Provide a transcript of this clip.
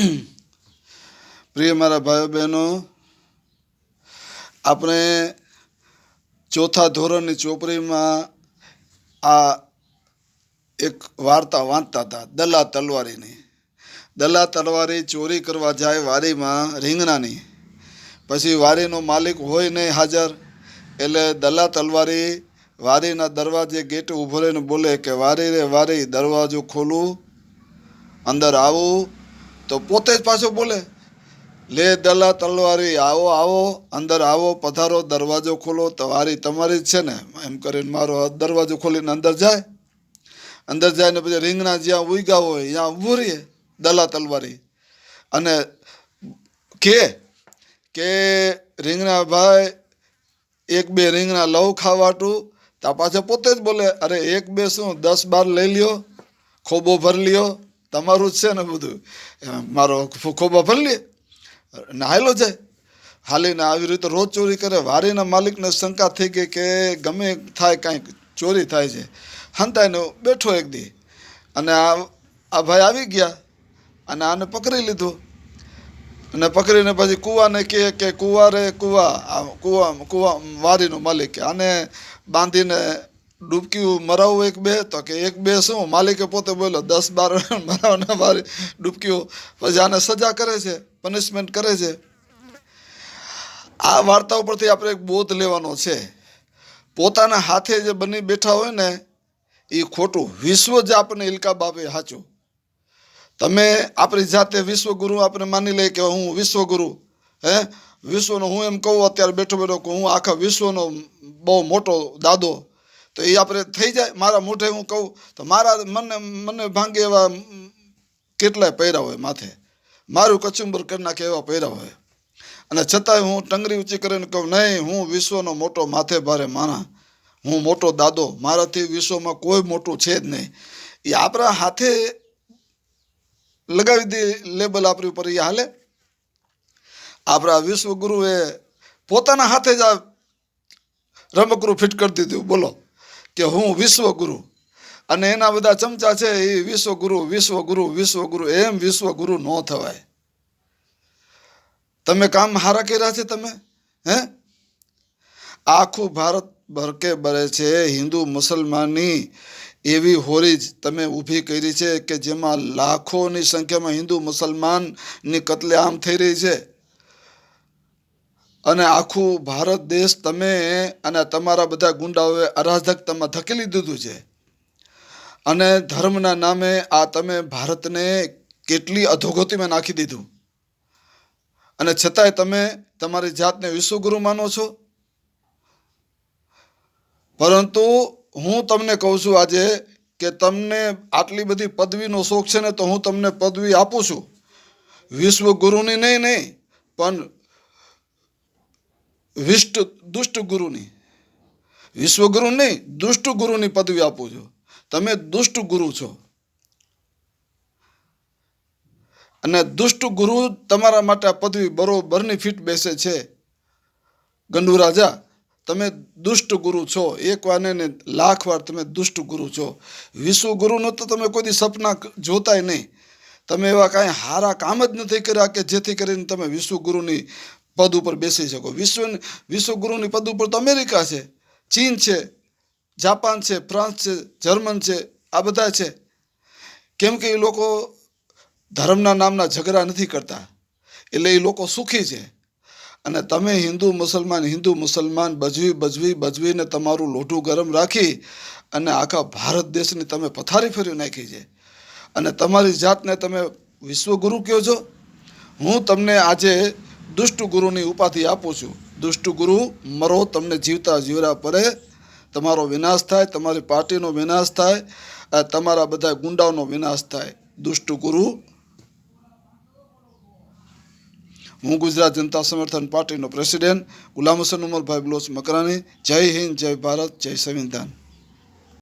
प्रिय मारा भाई बहनों, આપણે ચોથા ધોરણની ચોપડીમાં આ એક વાર્તા વાંચતા હતા દલા તલવારીની. દલા તલવારી ચોરી કરવા જાય વારીમાં રીંગણાની. પછી વારીનો માલિક હોય નહીં હાજર, એટલે દલા તલવારી વારીના દરવાજે ગેટે ઊભો રહીને બોલે કે વારી રે વારી, દરવાજો ખોલું, અંદર આવું. તો પોતે જ પાછો બોલે, લે દલા તલવારી, આવો આવો, અંદર આવો, પધારો, દરવાજો ખોલો. તો વારી તમારી જ છે ને, એમ કરીને મારો દરવાજો ખોલીને અંદર જાય. અંદર જાય ને પછી રીંગણા જ્યાં ઉગ્યા હોય ત્યાં ઊભું રહીએ દલા તલવારી અને કે રીંગણા ભાઈ, એક બે રીંગણા લઉં ખાવાટું. તો પાછા પોતે જ બોલે, અરે એક બે શું 10-12 લઈ લ્યો, ખોબો ભરી લ્યો, તમારું જ છે ને બધું, મારો ખોબો ભરી લે ને હાલો જાય. હાલીને આવી રીતે રોજ ચોરી કરે. વારીના માલિકને શંકા થઈ ગઈ કે ગમે થાય કાંઈક ચોરી થાય છે. હંતાઈને બેઠો એક દી અને આ ભાઈ આવી ગયા અને આને પકડી લીધું. અને પકડીને પછી કૂવાને કહે કે કૂવા રે કૂવા વારીનો માલિક આને બાંધીને ડૂબકી મરાવું એક બે. તો કે એક બે શું, માલિકે પોતે બોલ્યો 10-12 મરાવના વારી ડૂબકીઓ. પછી આને સજા કરે છે, પનિશમેન્ટ કરે છે. આ વાર્તા ઉપરથી આપણે એક બોધ લેવાનો છે. પોતાના હાથે જે બની બેઠા હોય ને એ ખોટું. વિશ્વ જ આપણને ઇલકા બાપે સાચું. તમે આપણી જાતે વિશ્વગુરુ આપણે માની લઈએ કે હું વિશ્વગુરુ, વિશ્વનો હું એમ કહું અત્યારે બેઠો બેઠો કે હું આખા વિશ્વનો બહુ મોટો દાદો. તો એ આપણે થઈ જાય. મારા મોઢે હું કહું તો મારા મને ભાંગે એવા કેટલાય પહેર્યા હોય માથે, મારું કચુંબર કરી નાખે એવા પહેર્યા હોય. અને છતાંય હું ટંગરી ઊંચી કરીને કહું નહીં, હું વિશ્વનો મોટો માથે ભારે માણા, હું મોટો દાદો, મારાથી વિશ્વમાં કોઈ મોટું છે જ નહીં. એ આપણા હાથે લગાવી દે લેબલ આપણી ઉપર, એ હાલે? આપણા વિશ્વગુરુએ પોતાના હાથે જ આ રમકડું ફિટ કરી દીધું. બોલો કે હું વિશ્વગુરુ અને એના બધા ચમચા છે એ વિશ્વગુરુ વિશ્વગુરુ વિશ્વગુરુ. એમ વિશ્વગુરુ ન થવાય. તમે કામ હારા કર્યા છે તમે, આખું ભારત ભરકે બરે છે હિન્દુ મુસલમાનની એવી હોરી જ તમે ઊભી કરી છે કે જેમાં લાખોની સંખ્યામાં હિન્દુ મુસલમાનની કતલેઆમ થઈ રહી છે. અને આખું ભારત દેશ તમે અને તમારા બધા ગુંડાઓએ અરાજકતામાં ધકેલી દીધું છે. અને ધર્મના નામે આ તમે ભારતને કેટલી અધોગતિમાં નાખી દીધું. અને છતાંય તમે તમારી જાતને વિશ્વગુરુ માનો છો. પરંતુ હું તમને કહું છું આજે કે તમને આટલી બધી પદવીનો શોખ છે ને, તો હું તમને પદવી આપું છું. વિશ્વગુરુની નહીં પણ દુષ્ટ ગુરુની. વિશ્વગુરુ નહીં, દુષ્ટ ગુરુની પદવી આપું છું. તમે દુષ્ટ ગુરુ છો. અને દુષ્ટ ગુરુ તમારા માટે આ પદવી બરોબરની ફિટ બેસે છે. ગંડુ રાજા, તમે દુષ્ટ ગુરુ છો. એક વાર ને લાખ વાર તમે દુષ્ટ ગુરુ છો. વિશ્વગુરુનો તો તમે કોઈ સપના જોતાય નહીં. તમે એવા કાંઈ સારા કામ જ નથી કર્યા કે જેથી કરીને તમે વિશ્વગુરુની પદ ઉપર બેસી શકો. વિશ્વગુરુની પદ ઉપર તો અમેરિકા છે, ચીન છે, જાપાન છે, ફ્રાન્સ છે, જર્મન છે, આ બધા છે. કેમ કે એ લોકો ધર્મના નામના ઝઘડા નથી કરતા, એટલે એ લોકો સુખી છે. અને તમે હિન્દુ મુસલમાન બજવીને તમારું લોઢું ગરમ રાખી અને આખા ભારત દેશની તમે પથારી ફેરવી નાખી છે. અને તમારી જાતને તમે વિશ્વગુરુ કહો છો. હું તમને આજે દુષ્ટ ગુરુની ઉપાધિ આપું છું. દુષ્ટ ગુરુ મરો, તમને જીવતા જીવરા પરે તમારો વિનાશ થાય, તમારી પાર્ટીનો વિનાશ થાય, તમારા બધા ગુંડાઓનો વિનાશ થાય. દુષ્ટ ગુરુ. હું ગુજરાત જનતા સમર્થન પાર્ટીનો પ્રેસિડેન્ટ ગુલામ હુસૈન ઉમરભાઈ બલોચ મકરાણી. જય હિન્દ, જય ભારત, જય સંવિધાન.